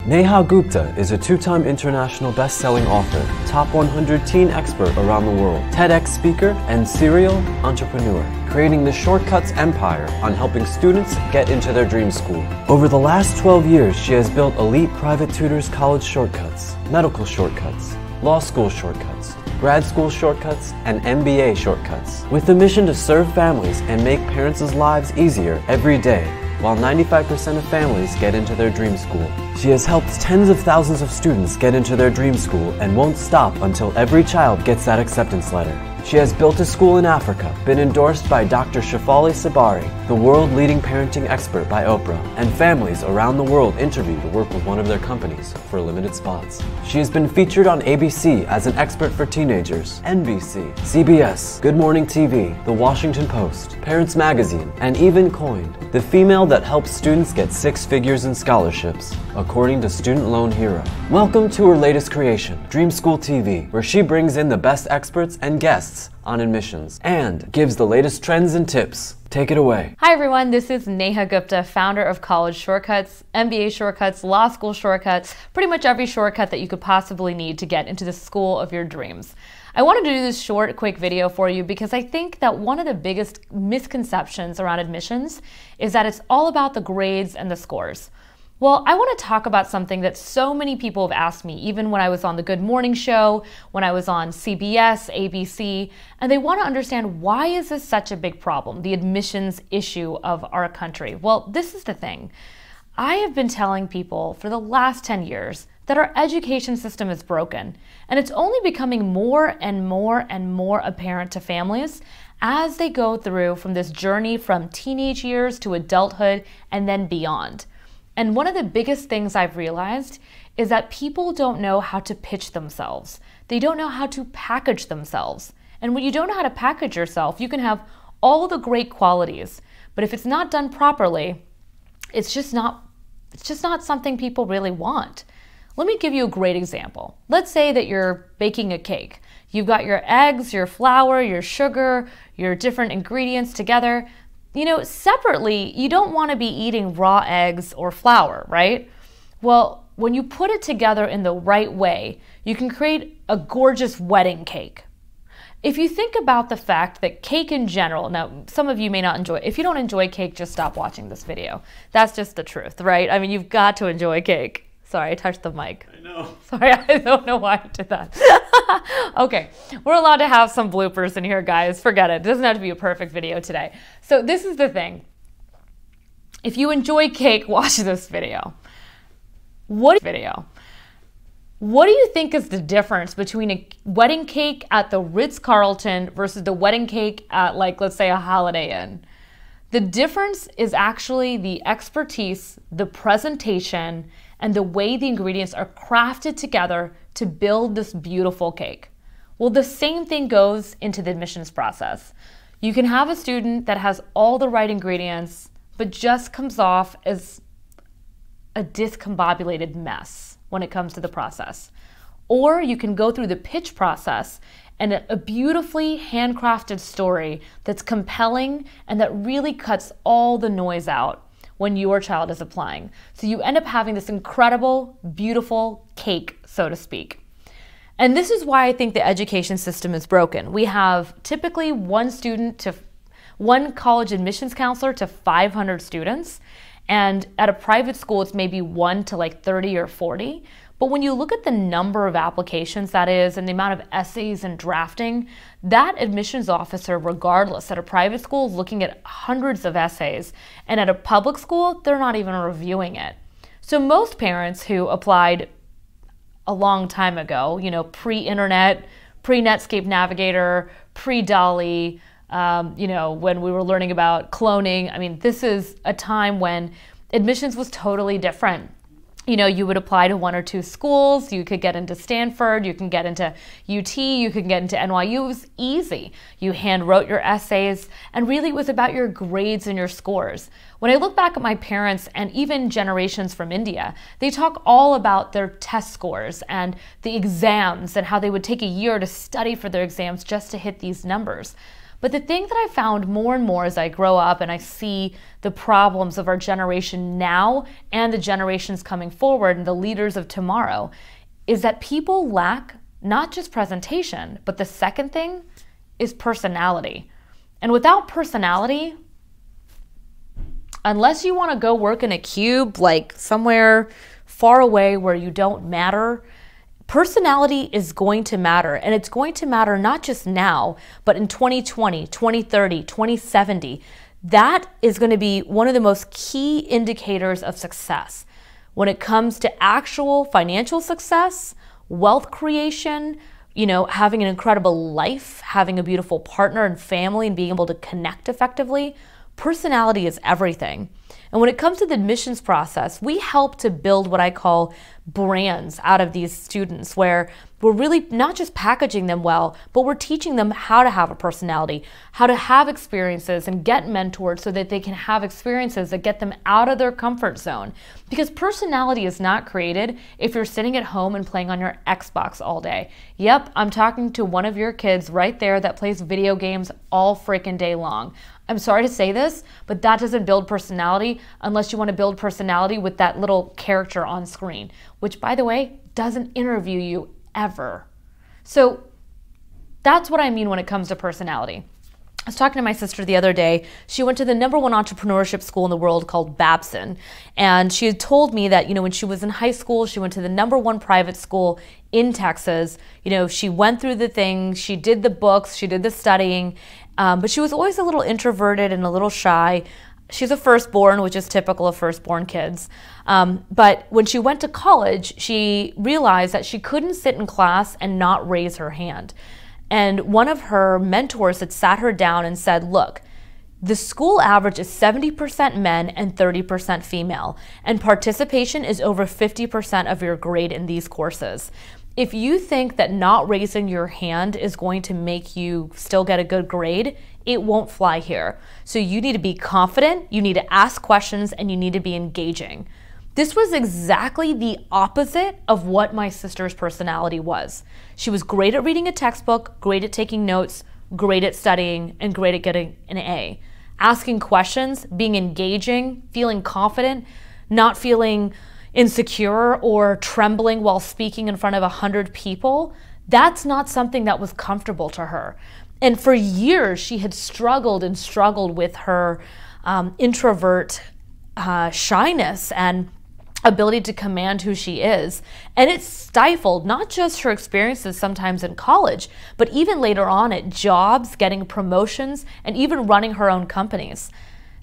Neha Gupta is a two-time international best-selling author, top 100 teen expert around the world, TEDx speaker, and serial entrepreneur, creating the Shortcuts empire on helping students get into their dream school. Over the last 12 years, she has built elite private tutors college shortcuts, medical shortcuts, law school shortcuts, grad school shortcuts, and MBA shortcuts, with the mission to serve families and make parents' lives easier every day, while 95% of families get into their dream school. She has helped tens of thousands of students get into their dream school and won't stop until every child gets that acceptance letter. She has built a school in Africa, been endorsed by Dr. Shefali Sabari, the world-leading parenting expert by Oprah, and families around the world interview to work with one of their companies for limited spots. She has been featured on ABC as an expert for teenagers, NBC, CBS, Good Morning TV, The Washington Post, Parents Magazine, and even coined the female that helps students get 6 figures in scholarships, according to Student Loan Hero. Welcome to her latest creation, Dream School TV, where she brings in the best experts and guests on admissions and gives the latest trends and tips. Take it away. Hi everyone, this is Neha Gupta, founder of College Shortcuts, MBA Shortcuts, Law School Shortcuts, pretty much every shortcut that you could possibly need to get into the school of your dreams. I wanted to do this short, quick video for you because I think that one of the biggest misconceptions around admissions is that it's all about the grades and the scores. Well, I want to talk about something that so many people have asked me, even when I was on the Good Morning Show, when I was on CBS, ABC, and they want to understand, why is this such a big problem, the admissions issue of our country? Well, this is the thing. I have been telling people for the last 10 years that our education system is broken, and it's only becoming more and more and more apparent to families as they go through from this journey from teenage years to adulthood and then beyond. And one of the biggest things I've realized is that people don't know how to pitch themselves. They don't know how to package themselves. And when you don't know how to package yourself, you can have all the great qualities, but if it's not done properly, it's just not something people really want. Let me give you a great example. Let's say that you're baking a cake. You've got your eggs, your flour, your sugar, your different ingredients together. You know, separately, you don't want to be eating raw eggs or flour, right? Well, when you put it together in the right way, you can create a gorgeous wedding cake. If you think about the fact that cake in general, now some of you may not enjoy it. If you don't enjoy cake, just stop watching this video. That's just the truth, right? I mean, you've got to enjoy cake. Sorry, I touched the mic. I know. Sorry, I don't know why I did that. Okay, we're allowed to have some bloopers in here, guys. Forget it. It doesn't have to be a perfect video today. So this is the thing. If you enjoy cake, watch this video. What do you think is the difference between a wedding cake at the Ritz-Carlton versus the wedding cake at, like, let's say a Holiday Inn? The difference is actually the expertise, the presentation, and the way the ingredients are crafted together to build this beautiful cake. Well, the same thing goes into the admissions process. You can have a student that has all the right ingredients, but just comes off as a discombobulated mess when it comes to the process. Or you can go through the pitch process and a beautifully handcrafted story that's compelling and that really cuts all the noise out when your child is applying. So you end up having this incredible, beautiful cake, so to speak. And this is why I think the education system is broken. We have typically one college admissions counselor to 500 students. And at a private school, it's maybe 1 to like 30 or 40. But when you look at the number of applications that is and the amount of essays and drafting, that admissions officer, regardless, at a private school is looking at hundreds of essays. And at a public school, they're not even reviewing it. So most parents who applied a long time ago, you know, pre-internet, pre-Netscape Navigator, pre-Dolly, you know, when we were learning about cloning, I mean, this is a time when admissions was totally different. You know, you would apply to 1 or 2 schools, you could get into Stanford, you can get into UT, you can get into NYU. It was easy. You hand wrote your essays, and really it was about your grades and your scores. When I look back at my parents and even generations from India, they talk all about their test scores and the exams and how they would take a year to study for their exams just to hit these numbers. But the thing that I found more and more as I grow up and I see the problems of our generation now and the generations coming forward and the leaders of tomorrow is that people lack not just presentation, but the second thing is personality. And without personality, unless you want to go work in a cube like somewhere far away where you don't matter, personality is going to matter. And it's going to matter not just now, but in 2020, 2030, 2070. That is going to be one of the most key indicators of success when it comes to actual financial success, wealth creation, having an incredible life, having a beautiful partner and family, and being able to connect effectively. Personality is everything. And when it comes to the admissions process, we help to build what I call brands out of these students, where we're really not just packaging them well, but we're teaching them how to have a personality, how to have experiences and get mentored so that they can have experiences that get them out of their comfort zone. Because personality is not created if you're sitting at home and playing on your Xbox all day. Yep, I'm talking to one of your kids right there that plays video games all freaking day long. I'm sorry to say this, but that doesn't build personality unless you want to build personality with that little character on screen, which, by the way, doesn't interview you ever. So that's what I mean when it comes to personality. I was talking to my sister the other day. She went to the #1 entrepreneurship school in the world called Babson. And she had told me that, when she was in high school, she went to the #1 private school in Texas. She went through the things, she did the books, she did the studying, but she was always a little introverted and a little shy. She's a firstborn, which is typical of firstborn kids. But when she went to college, she realized that she couldn't sit in class and not raise her hand. And one of her mentors had sat her down and said, look, the school average is 70% men and 30% female, and participation is over 50% of your grade in these courses. If you think that not raising your hand is going to make you still get a good grade, it won't fly here. So you need to be confident, you need to ask questions, and you need to be engaging. This was exactly the opposite of what my sister's personality was. She was great at reading a textbook, great at taking notes, great at studying, and great at getting an A. Asking questions, being engaging, feeling confident, not feeling insecure or trembling while speaking in front of 100 people, that's not something that was comfortable to her. And for years, she had struggled with her introvert shyness and ability to command who she is. And it stifled not just her experiences sometimes in college, but even later on at jobs, getting promotions, and even running her own companies.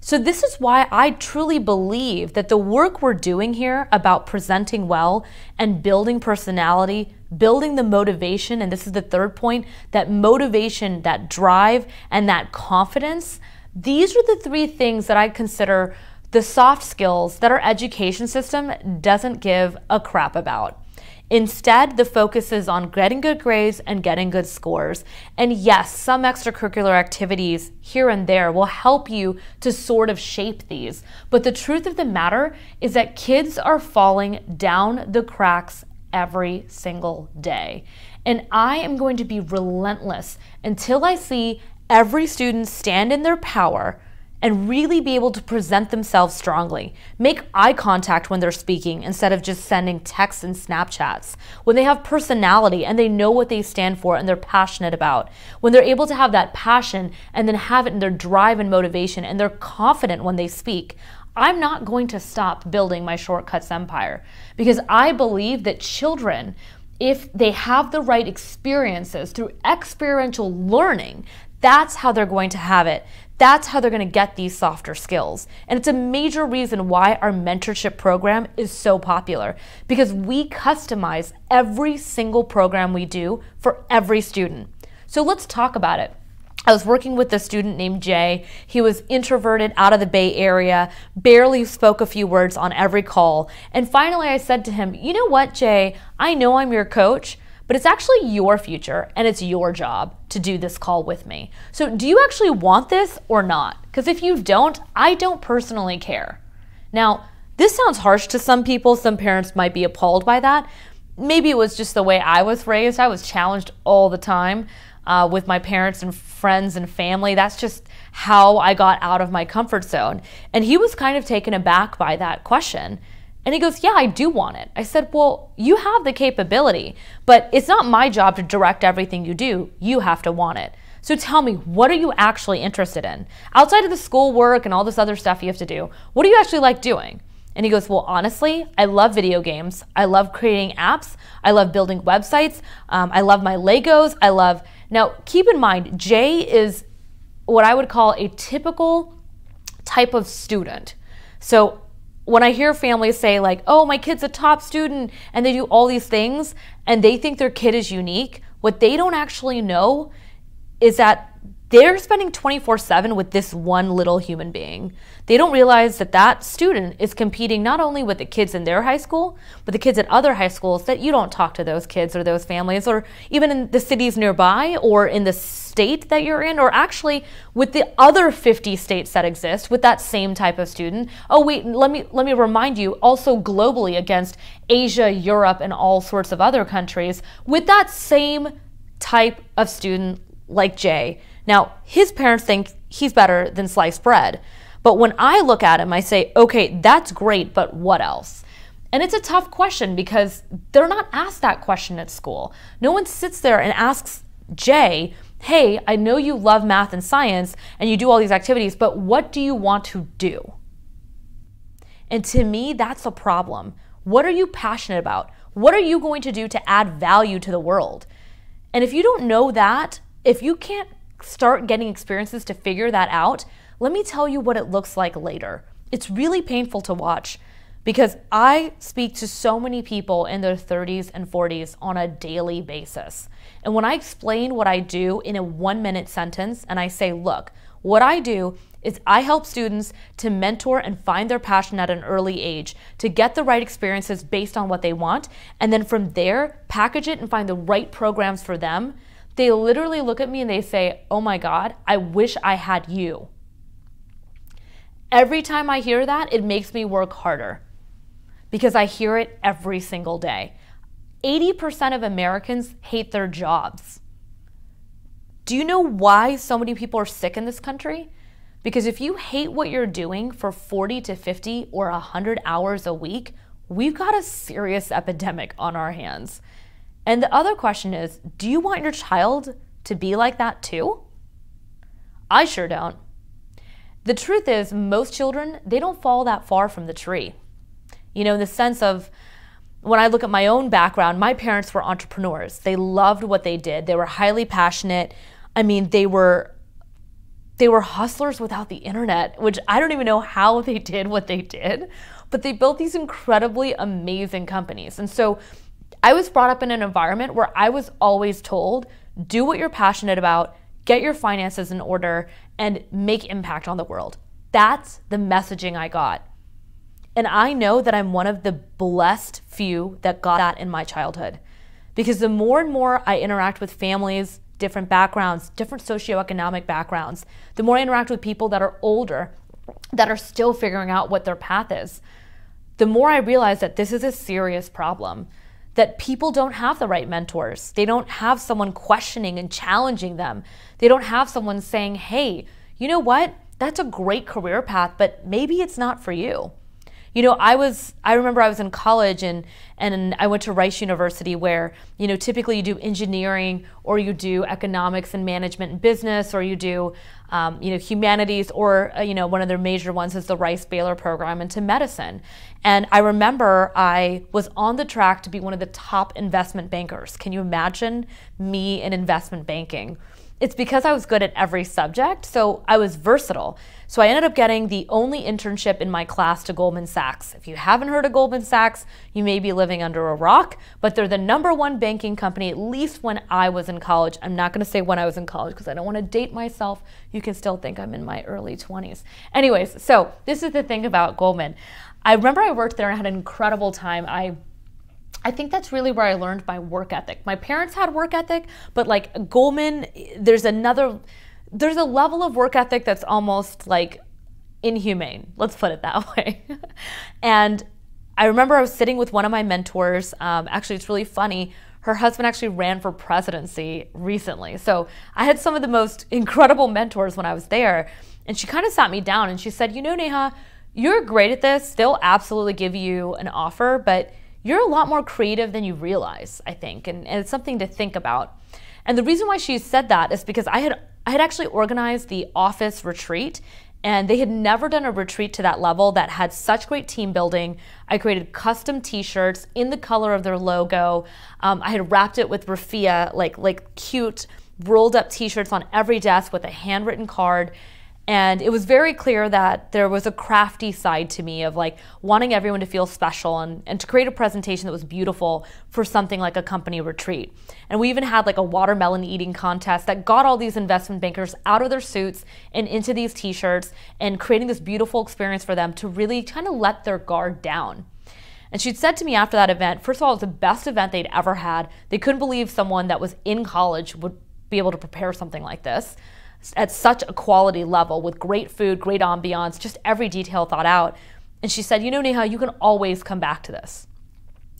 So this is why I truly believe that the work we're doing here about presenting well and building personality, building the motivation, and this is the third point, that motivation, that drive, and that confidence, these are the three things that I consider the soft skills that our education system doesn't give a crap about. Instead, the focus is on getting good grades and getting good scores. And yes, some extracurricular activities here and there will help you to sort of shape these. But the truth of the matter is that kids are falling down the cracks every single day. And I am going to be relentless until I see every student stand in their power and really be able to present themselves strongly. Make eye contact when they're speaking instead of just sending texts and Snapchats. When they have personality and they know what they stand for and they're passionate about. When they're able to have that passion and then have it in their drive and motivation and they're confident when they speak. I'm not going to stop building my shortcuts empire because I believe that children, if they have the right experiences through experiential learning, that's how they're going to have it. That's how they're going to get these softer skills. And it's a major reason why our mentorship program is so popular, because we customize every single program we do for every student. So let's talk about it. I was working with a student named Jay. He was introverted, out of the Bay Area, barely spoke a few words on every call. And finally I said to him, you know what, Jay, I know I'm your coach, but it's actually your future and it's your job to do this call with me. So do you actually want this or not? Because if you don't, I don't personally care. Now, this sounds harsh to some people. Some parents might be appalled by that. Maybe it was just the way I was raised. I was challenged all the time. with my parents and friends and family. That's just how I got out of my comfort zone. And he was kind of taken aback by that question. And he goes, yeah, I do want it. I said, well, you have the capability, but it's not my job to direct everything you do. You have to want it. So tell me, what are you actually interested in? Outside of the schoolwork and all this other stuff you have to do, what do you actually like doing? And he goes, well, honestly, I love video games. I love creating apps. I love building websites. I love my Legos. Now, keep in mind, Jay is what I would call a typical type of student. So when I hear families say like, oh, my kid's a top student and they do all these things and they think their kid is unique, what they don't actually know is that they're spending 24/7 with this one little human being. They don't realize that that student is competing not only with the kids in their high school, but the kids at other high schools that you don't talk to those kids or those families, or even in the cities nearby or in the state that you're in, or actually with the other 50 states that exist with that same type of student. Oh wait, let me remind you, also globally against Asia, Europe, and all sorts of other countries with that same type of student like Jay. Now, his parents think he's better than sliced bread. But when I look at him, I say, okay, that's great, but what else? And it's a tough question because they're not asked that question at school. No one sits there and asks Jay, hey, I know you love math and science and you do all these activities, but what do you want to do? And to me, that's a problem. What are you passionate about? What are you going to do to add value to the world? And if you don't know that, if you can't start getting experiences to figure that out, let me tell you what it looks like later. It's really painful to watch because I speak to so many people in their 30s and 40s on a daily basis. And when I explain what I do in a 1-minute sentence and I say, look, what I do is I help students to mentor and find their passion at an early age, to get the right experiences based on what they want, and then from there, package it and find the right programs for them. They literally look at me and they say, oh my God, I wish I had you. Every time I hear that, it makes me work harder because I hear it every single day. 80% of Americans hate their jobs. Do you know why so many people are sick in this country? Because if you hate what you're doing for 40 to 50 or 100 hours a week, we've got a serious epidemic on our hands. And the other question is, do you want your child to be like that too? I sure don't. The truth is, most children, they don't fall that far from the tree. You know, in the sense of, when I look at my own background, my parents were entrepreneurs. They loved what they did. They were highly passionate. I mean, they were hustlers without the internet, which I don't even know how they did what they did, but they built these incredibly amazing companies. And so I was brought up in an environment where I was always told, do what you're passionate about, get your finances in order, and make impact on the world. That's the messaging I got. And I know that I'm one of the blessed few that got that in my childhood. Because the more and more I interact with families, different backgrounds, different socioeconomic backgrounds, the more I interact with people that are older, that are still figuring out what their path is, the more I realize that this is a serious problem. That people don't have the right mentors. They don't have someone questioning and challenging them. They don't have someone saying, hey, you know what? That's a great career path, but maybe it's not for you. You know, I remember I was in college and I went to Rice University where, you know, typically you do engineering or you do economics and management and business, or you do, you know, humanities, or, you know, one of their major ones is the Rice Baylor program into medicine. And I remember I was on the track to be one of the top investment bankers. Can you imagine me in investment banking? It's because I was good at every subject, so I was versatile. So I ended up getting the only internship in my class to Goldman Sachs. If you haven't heard of Goldman Sachs, you may be living under a rock, but they're the #1 banking company, at least when I was in college. I'm not gonna say when I was in college because I don't wanna date myself. You can still think I'm in my early 20s. Anyways, so this is the thing about Goldman. I remember I worked there and had an incredible time. I think that's really where I learned my work ethic. My parents had work ethic, but like Goldman, there's a level of work ethic that's almost like inhumane. Let's put it that way. And I remember I was sitting with one of my mentors. Actually, it's really funny. her husband actually ran for presidency recently. So I had some of the most incredible mentors when I was there. And she kind of sat me down and she said, you know, Neha, you're great at this. They'll absolutely give you an offer, but you're a lot more creative than you realize, I think. And it's something to think about. And the reason why she said that is because I had actually organized the office retreat, and they had never done a retreat to that level that had such great team building. I created custom t-shirts in the color of their logo. I had wrapped it with raffia, like cute rolled up t-shirts on every desk with a handwritten card. And it was very clear that there was a crafty side to me of like wanting everyone to feel special and to create a presentation that was beautiful for something like a company retreat. And we even had like a watermelon eating contest that got all these investment bankers out of their suits and into these t-shirts and creating this beautiful experience for them to really kind of let their guard down. And she'd said to me after that event, first of all, it was the best event they'd ever had. They couldn't believe someone that was in college would be able to prepare something like this at such a quality level with great food, great ambiance, just every detail thought out. And she said, you know, Neha, you can always come back to this.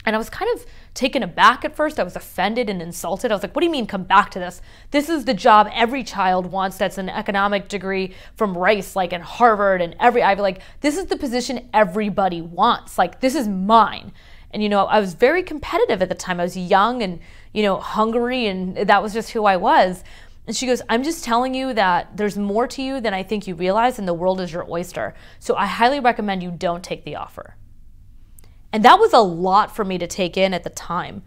And I was kind of taken aback at first. I was offended and insulted. I was like, what do you mean come back to this? This is the job every child wants that's an economic degree from Rice, like in Harvard and every Ivy. Like, this is the position everybody wants. Like, this is mine. And, you know, I was very competitive at the time. I was young and, you know, hungry, and that was just who I was. And she goes, I'm just telling you that there's more to you than I think you realize, and the world is your oyster. So I highly recommend you don't take the offer. And that was a lot for me to take in at the time.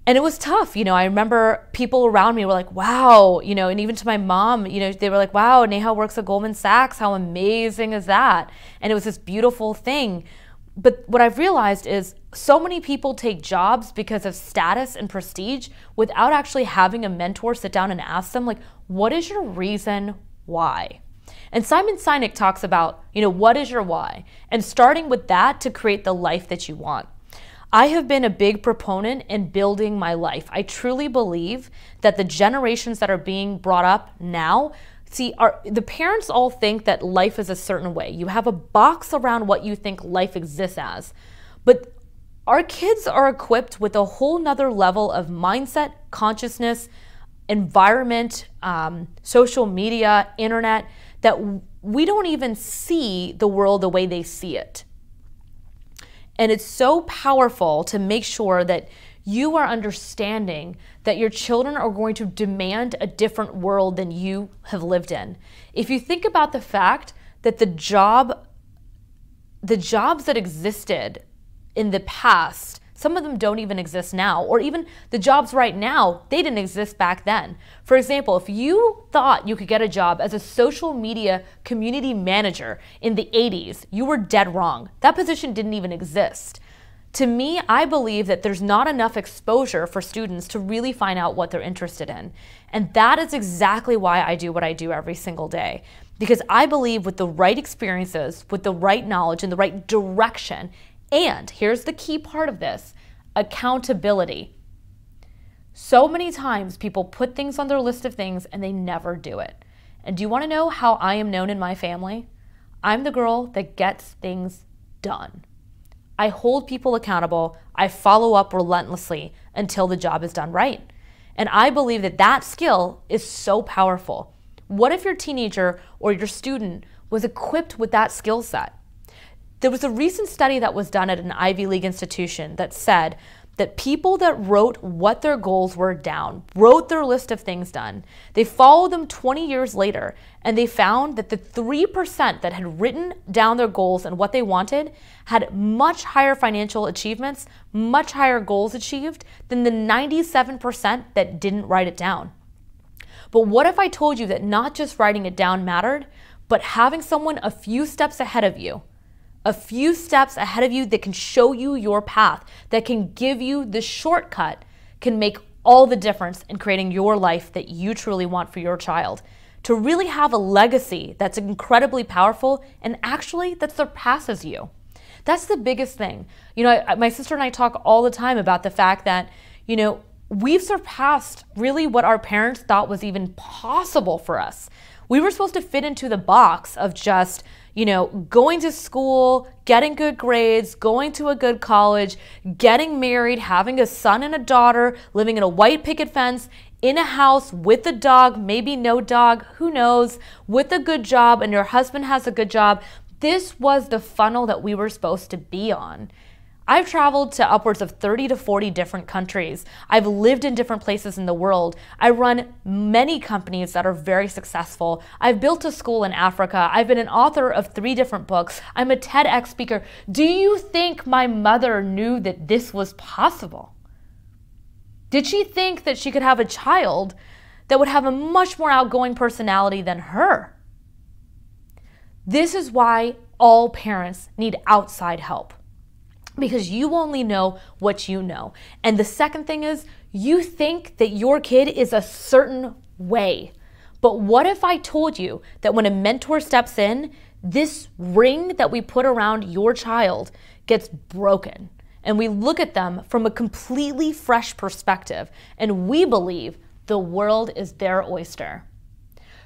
And it was tough. You know, I remember people around me were like, wow, you know, and even to my mom, you know, they were like, wow, Neha works at Goldman Sachs. How amazing is that? And it was this beautiful thing. But what I've realized is so many people take jobs because of status and prestige without actually having a mentor sit down and ask them, like, what is your reason why? And Simon Sinek talks about, you know, what is your why? And starting with that to create the life that you want. I have been a big proponent in building my life. I truly believe that the generations that are being brought up now, see, the parents all think that life is a certain way. You have a box around what you think life exists as. But our kids are equipped with a whole nother level of mindset, consciousness, environment, social media, internet, that we don't even see the world the way they see it. And it's so powerful to make sure that you are understanding that your children are going to demand a different world than you have lived in. If you think about the fact that the jobs that existed in the past, some of them don't even exist now, or even the jobs right now, they didn't exist back then. For example, if you thought you could get a job as a social media community manager in the 80s, you were dead wrong. That position didn't even exist. To me, I believe that there's not enough exposure for students to really find out what they're interested in. And that is exactly why I do what I do every single day. Because I believe with the right experiences, with the right knowledge and the right direction, and here's the key part of this, accountability. So many times people put things on their list of things and they never do it. And do you want to know how I am known in my family? I'm the girl that gets things done. I hold people accountable. I follow up relentlessly until the job is done right. And I believe that that skill is so powerful. What if your teenager or your student was equipped with that skill set? There was a recent study that was done at an Ivy League institution that said that people that wrote what their goals were down, wrote their list of things done, they followed them 20 years later, and they found that the 3% that had written down their goals and what they wanted had much higher financial achievements, much higher goals achieved than the 97% that didn't write it down. But what if I told you that not just writing it down mattered, but having someone a few steps ahead of you that can show you your path, that can give you the shortcut, can make all the difference in creating your life that you truly want for your child. To really have a legacy that's incredibly powerful and actually that surpasses you. That's the biggest thing. You know, my sister and I talk all the time about the fact that, you know, we've surpassed really what our parents thought was even possible for us. We were supposed to fit into the box of just, going to school, getting good grades, going to a good college, getting married, having a son and a daughter, living in a white picket fence, in a house with a dog, maybe no dog, who knows, with a good job, and your husband has a good job. This was the funnel that we were supposed to be on. I've traveled to upwards of 30 to 40 different countries. I've lived in different places in the world. I run many companies that are very successful. I've built a school in Africa. I've been an author of 3 different books. I'm a TEDx speaker. Do you think my mother knew that this was possible? Did she think that she could have a child that would have a much more outgoing personality than her? This is why all parents need outside help. Because you only know what you know. And the second thing is, you think that your kid is a certain way. But what if I told you that when a mentor steps in, this ring that we put around your child gets broken, and we look at them from a completely fresh perspective, and we believe the world is their oyster?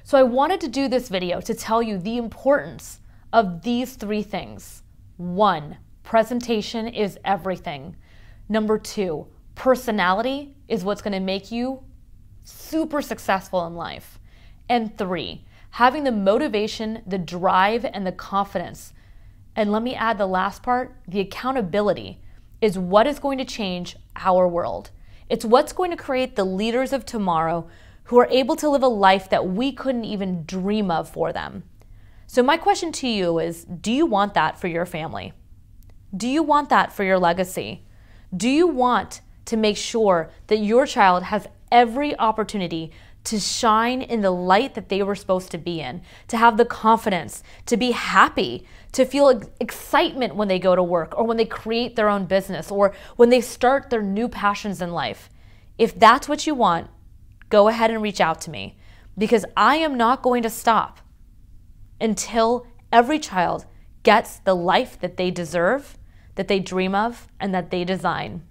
So I wanted to do this video to tell you the importance of these 3 things. 1, presentation is everything. Number 2, personality is what's going to make you super successful in life. And 3, having the motivation, the drive, and the confidence. And let me add the last part, the accountability is what is going to change our world. It's what's going to create the leaders of tomorrow who are able to live a life that we couldn't even dream of for them. So my question to you is, do you want that for your family? Do you want that for your legacy? Do you want to make sure that your child has every opportunity to shine in the light that they were supposed to be in, to have the confidence, to be happy, to feel excitement when they go to work or when they create their own business or when they start their new passions in life? If that's what you want, go ahead and reach out to me, because I am not going to stop until every child gets the life that they deserve, that they dream of, and that they design.